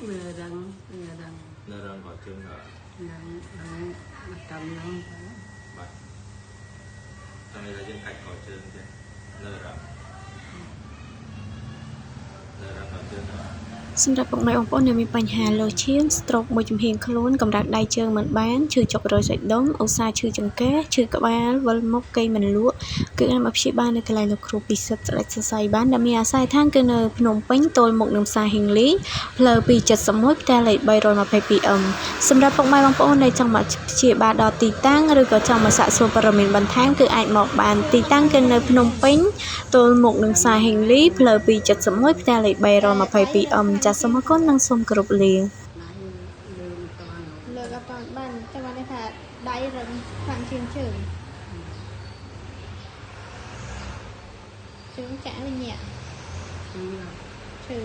Mưa răng, mưa răng. Nơi răng gọi chương hả? Răng, răng, cầm răng. Bạch. Trong này là dân khách gọi chương chứ. Nơi răng. Nơi răng gọi chương hả? សម្រាប់ពុកម៉ែបងប្អូនដែលមានបញ្ហាលើឈាម stroke មួយចំហៀងខ្លួនកម្ដៅដៃជើងមិនបានឈឺចុករយសាច់ដុំឧស្សាហ៍ឈឺចង្កេះឈឺក្បាលវិលមុខកេងមិនលក់គឺអាចមកព្យាបាលនៅកន្លែងលោកគ្រូពិសិដ្ឋស្ដេចសរសៃបានដែលមានអាស័យដ្ឋានគឺនៅភ្នំពេញទល់មុខនឹងផ្សារហៀងលីផ្លូវ271ផ្ទះលេខ 322M សម្រាប់ពុកម៉ែបងប្អូនដែលចង់មកព្យាបាលដល់ទីតាំងឬក៏ចង់មកសាកសួរព័ត៌មានបន្ថែមគឺអាចមកបានទីតាំងគឺនៅភ្នំពេញទល់មុខនឹងផ្សារហៀងលីផ្លូវ271ផ្ទះលេខ 322M ចាសសូមអរគុណនិងសូមគោរពលា លើកអត់តាន់បានតែបានថាដៃរឹងខាងជើងជើងចាក់វិញញាក់ឈឺ